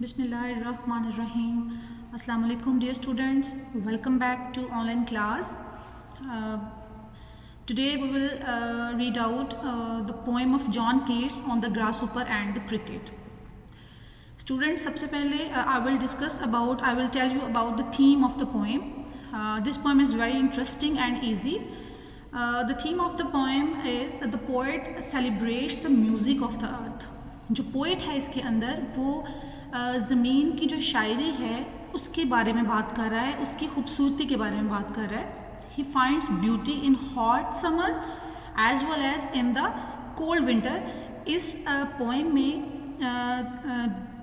Bismillahirrahmanirrahim. Assalamu alaikum dear students. Welcome back to online class. Today we will read out the poem of John Keats on the grasshopper and the cricket. Students, सबसे पहले I will tell you about the theme of the poem. This poem is very interesting and easy. The theme of the poem is the poet celebrates the music of the earth. जो poet है इसके अंदर वो ज़मीन की जो शायरी है उसके बारे में बात कर रहा है, उसकी खूबसूरती के बारे में बात कर रहा है. He finds beauty in hot summer as well as in the cold winter. इस पोएम में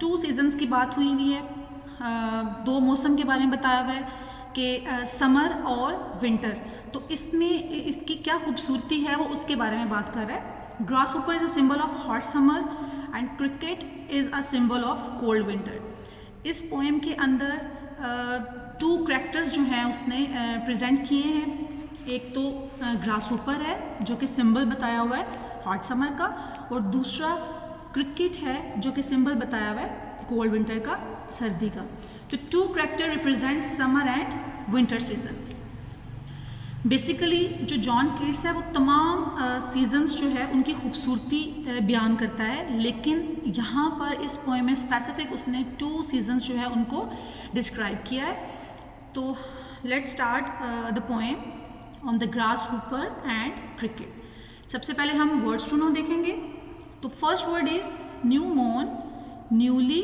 2 सीजन्स की बात हुई है. 2 मौसम के बारे में बताया हुआ है कि समर और विंटर. तो इसमें इसकी क्या खूबसूरती है वो उसके बारे में बात कर रहा है. Grasshopper is a symbol of hot summer and cricket is a symbol of cold winter. इस पोएम के अंदर 2 करैक्टर्स जो हैं उसने प्रेजेंट किए हैं. एक तो ग्रासहॉपर है जो कि सिंबल बताया हुआ है हॉट समर का, और दूसरा क्रिकेट है जो कि सिंबल बताया हुआ है कोल्ड विंटर का, सर्दी का. तो 2 character represent summer and winter season. Basically जो जॉन कीट्स है वो तमाम सीजन्स जो है उनकी खूबसूरती बयान करता है, लेकिन यहाँ पर इस पोएम में स्पेसिफिक उसने 2 सीजन्स जो है उनको डिस्क्राइब किया है. तो let's start the poem on the grasshopper and cricket. सबसे पहले हम वर्ड्स टू नो देखेंगे. तो फर्स्ट वर्ड इज न्यू मॉर्न, न्यूली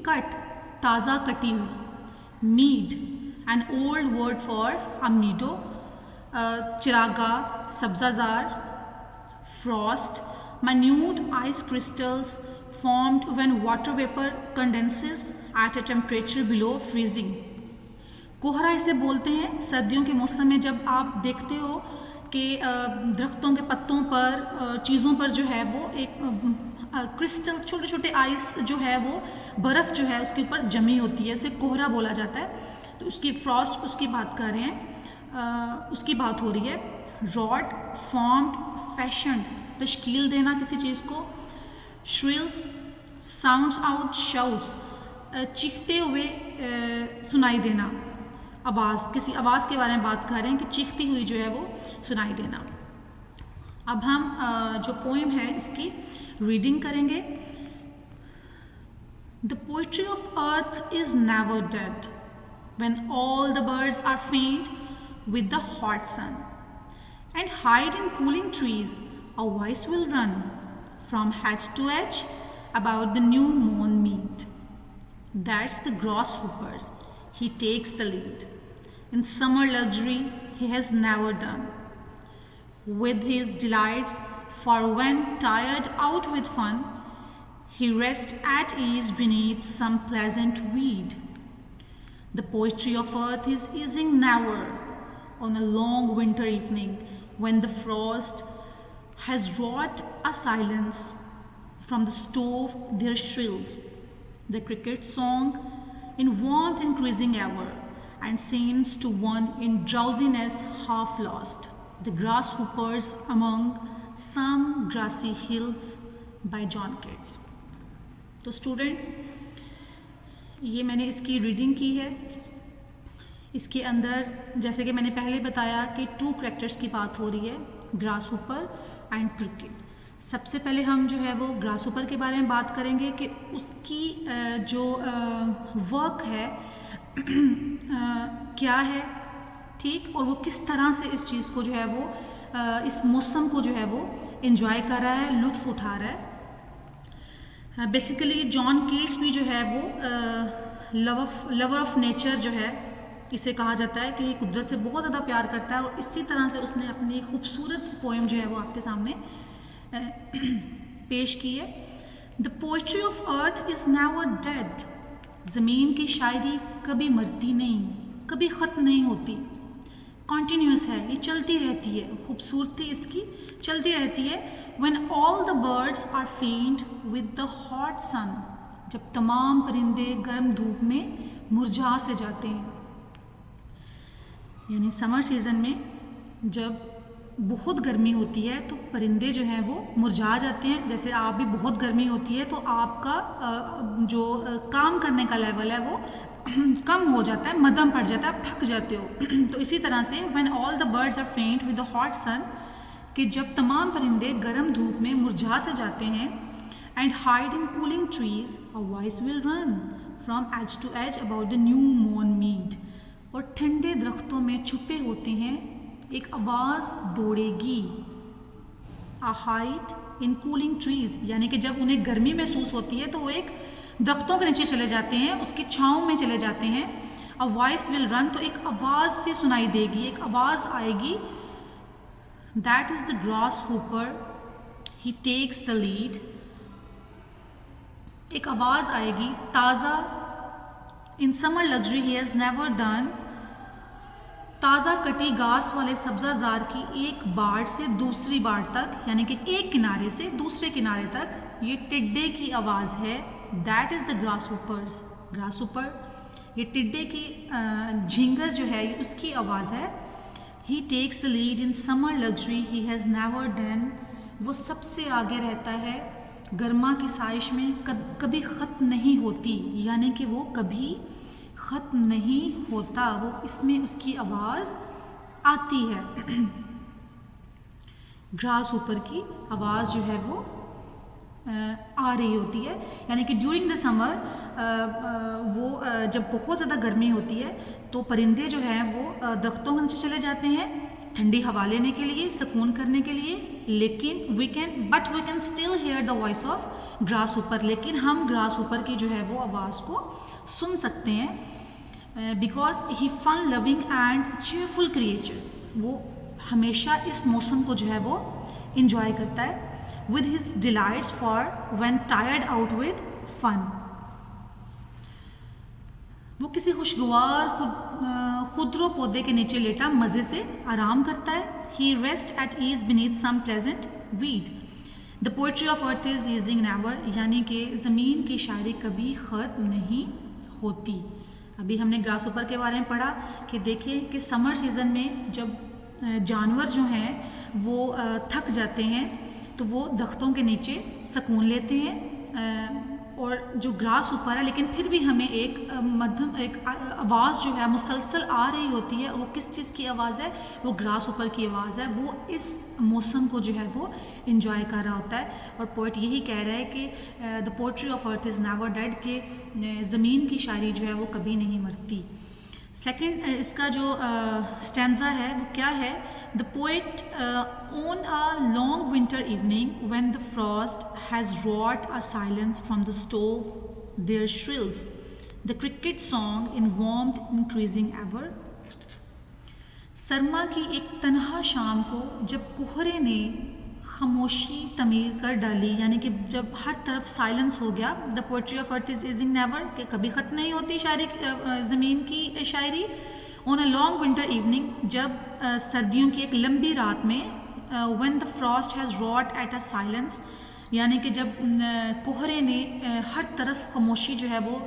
कट, ताज़ा कटी हुई. Mead, an old word for a meadow. चिरागा, सब्जाजार. Frost, minute ice crystals formed when water vapor condenses at a temperature below freezing. कोहरा इसे बोलते हैं. सर्दियों के मौसम में जब आप देखते हो कि दरख्तों के पत्तों पर चीज़ों पर जो है वो एक क्रिस्टल, छोटे छोटे आइस जो है वो बर्फ़ जो है उसके ऊपर जमी होती है, उसे कोहरा बोला जाता है. तो उसकी फ्रॉस्ट उसकी बात कर रहे हैं, उसकी बात हो रही है. रॉट, फॉर्म्ड, फैशन, तश्कील देना किसी चीज़ को. श्रिल्स, साउंड्स आउट, शाउट्स, चीखते हुए सुनाई देना. आवाज़, किसी आवाज़ के बारे में बात कर रहे हैं कि चीखती हुई जो है वो सुनाई देना. अब हम जो पोएम है इसकी रीडिंग करेंगे. The poetry of earth is never dead when all the birds are faint with the hot sun, and hide in cooling trees, a voice will run from hedge to edge about the new mown mead. That's the grasshopper's, he takes the lead. In summer luxury he has never done, with his delights, for when tired out with fun, he rests at ease beneath some pleasant weed. The poetry of earth is easing never on a long winter evening when the frost has wrought a silence. From the stove there shrills the cricket song in warmth increasing ever, and seems to one in drowsiness half lost. The grasshoppers among some grassy hills by John Keats. तो students, ये मैंने इसकी reading की है. इसके अंदर जैसे कि मैंने पहले बताया कि 2 करैक्टर्स की बात हो रही है, ग्रासहॉपर एंड क्रिकेट. सबसे पहले हम जो है वो ग्रासहॉपर के बारे में बात करेंगे कि उसकी जो वर्क है क्या है, ठीक, और वो किस तरह से इस चीज़ को जो है वो इस मौसम को जो है वो इन्जॉय कर रहा है, लुत्फ़ उठा रहा है. बेसिकली जॉन कीट्स भी जो है वो लवर ऑफ नेचर जो है इसे कहा जाता है कि कुदरत से बहुत ज़्यादा प्यार करता है, और इसी तरह से उसने अपनी खूबसूरत पोएम जो है वो आपके सामने पेश की है. The poetry of earth is never dead. ज़मीन की शायरी कभी मरती नहीं, कभी ख़त्म नहीं होती. कॉन्टीन्यूस है, ये चलती रहती है. खूबसूरती इसकी चलती रहती है. When all the birds are faint with the hot sun, जब तमाम परिंदे गर्म धूप में मुरझा से जाते हैं. यानी समर सीज़न में जब बहुत गर्मी होती है तो परिंदे जो हैं वो मुरझा जाते हैं। जैसे आप भी बहुत गर्मी होती है तो आपका जो काम करने का लेवल है वो कम हो जाता है, मध्यम पड़ जाता है, आप थक जाते हो। तो इसी तरह से when all the birds are faint with the hot sun, कि जब तमाम परिंदे गर्म धूप में मुरझा से जाते हैं, and hide in cooling trees a voice will run from edge to edge about the new मॉर्न मीड, और ठंडे दरख्तों में छुपे होते हैं एक आवाज़ दौड़ेगी। अ हाइड इन कूलिंग ट्रीज, यानी कि जब उन्हें गर्मी महसूस होती है तो वो एक दरख्तों के नीचे चले जाते हैं, उसकी छाँव में चले जाते हैं। अ वॉइस विल रन, तो एक आवाज़ से सुनाई देगी, एक आवाज़ आएगी। That is the grasshopper, he takes the lead. एक आवाज़ आएगी ताज़ा, in summer luxury he has never done. ताज़ा कटी घास वाले सब्ज़ाजार की एक बाड़ से दूसरी बाड़ तक, यानी कि एक किनारे से दूसरे किनारे तक ये टिड्डे की आवाज़ है। That is the grasshoppers, grasshopper, ये टिड्डे की झिंगर जो है ये उसकी आवाज़ है। He takes the lead in summer luxury he has never done, वो सबसे आगे रहता है गर्मा की साइश में, कभी ख़त्म नहीं होती, यानी कि वो कभी ख़त्म नहीं होता, वो इसमें उसकी आवाज़ आती है। ग्रास ऊपर की आवाज़ जो है वो आ रही होती है, यानी कि ड्यूरिंग द समर वो जब बहुत ज़्यादा गर्मी होती है तो परिंदे जो हैं वो दरख्तों के नीचे चले जाते हैं ठंडी हवा लेने के लिए, सुकून करने के लिए। लेकिन we can still hear the voice of grasshopper, लेकिन हम ग्रास ऊपर की जो है वो आवाज़ को सुन सकते हैं। Because he fun loving and cheerful creature, वो हमेशा इस मौसम को जो है वो इंजॉय करता है। With his delights for when tired out with fun, वो किसी खुशगवार खुदरो पौधे के नीचे लेटा मज़े से आराम करता है। He rest at ease beneath some pleasant weed. The poetry of earth is ceasing never, यानी कि ज़मीन की शायरी कभी ख़त्म नहीं होती। अभी हमने ग्रास ऊपर के बारे में पढ़ा कि देखिए कि समर सीज़न में जब जानवर जो हैं वो थक जाते हैं तो वो दरख्तों के नीचे सुकून लेते हैं, और जो ग्रास ऊपर है लेकिन फिर भी हमें एक मध्यम एक आवाज़ जो है मुसलसल आ रही होती है। वो किस चीज़ की आवाज़ है? वो ग्रास ऊपर की आवाज़ है। वो इस मौसम को जो है वो इंजॉय कर रहा होता है। और पोइट यही कह रहा है कि the poetry of earth is never dead, कि ज़मीन की शायरी जो है वो कभी नहीं मरती। सेकंड इसका जो स्टैंजा है वो क्या है? The poet on a long winter evening when the frost has wrought a silence from the stove their shrills, the cricket song in warmth increasing ever। Sarma की एक तन्हा शाम को जब कोहरे ने खामोशी तमीर कर डाली, यानी कि जब हर तरफ साइलेंस हो गया। The poetry of earth is ceasing never, कि कभी ख़त्म नहीं होती शायरी, ज़मीन की शायरी। On a long winter evening, जब सर्दियों की एक लंबी रात में, when the frost has wrought at a silence, यानी कि जब कोहरे ने हर तरफ खामोशी जो है वो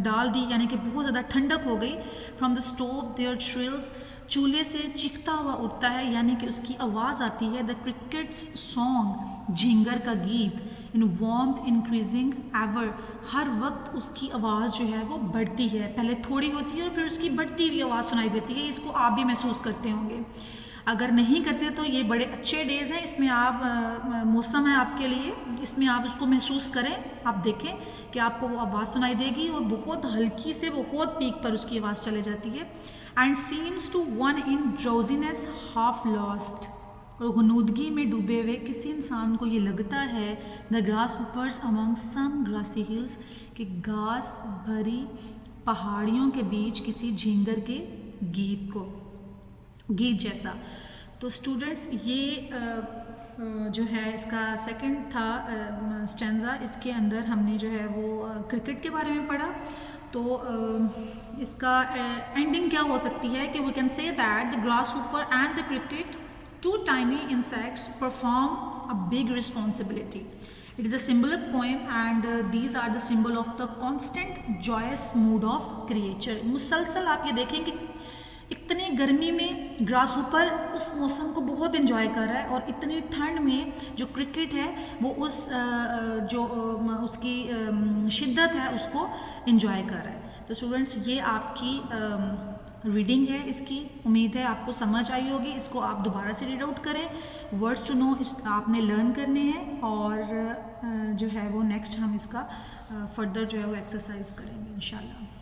डाल दी, यानी कि बहुत ज़्यादा ठंडक हो गई। फ्रॉम द स्टोव देयर श्रिल्स, चूल्हे से चीखता हुआ उठता है, यानी कि उसकी आवाज़ आती है। द क्रिकेट्स सॉन्ग, झिंगर का गीत। इन वार्मथ इंक्रीजिंग एवर, हर वक्त उसकी आवाज़ जो है वो बढ़ती है। पहले थोड़ी होती है और फिर उसकी बढ़ती हुई आवाज़ सुनाई देती है। इसको आप भी महसूस करते होंगे, अगर नहीं करते तो ये बड़े अच्छे डेज़ हैं। इसमें आप मौसम है आपके लिए, इसमें आप उसको महसूस करें, आप देखें कि आपको वो आवाज़ सुनाई देगी और बहुत हल्की से बहुत पीक पर उसकी आवाज़ चले जाती है। And seems to one in drowsiness half lost, और गुनूदगी में डूबे हुए किसी इंसान को ये लगता है। The grasshoppers among some grassy hills, कि घास भरी पहाड़ियों के बीच किसी झिंगर के गीत जैसा। तो स्टूडेंट्स ये जो है इसका सेकंड था स्टैंजा। इसके अंदर हमने जो है वो क्रिकेट के बारे में पढ़ा। तो इसका एंडिंग क्या हो सकती है कि we can say that the grasshopper and the cricket, two tiny insects, perform a big responsibility. It is a symbolic poem and these are the symbol of the constant joyous mood of creature. मुसलसल आप ये देखें कि इतनी गर्मी में grass ऊपर उस मौसम को बहुत इन्जॉय कर रहा है, और इतनी ठंड में जो क्रिकेट है वो उस जो उसकी शिद्दत है उसको इन्जॉय कर रहा है। तो स्टूडेंट्स, ये आपकी रीडिंग है, इसकी उम्मीद है आपको समझ आई होगी। इसको आप दोबारा से रीड आउट करें, वर्ड्स टू नो आपने लर्न करने हैं, और जो है वो नेक्स्ट हम इसका फर्दर जो है वो एक्सरसाइज करेंगे इंशाल्लाह।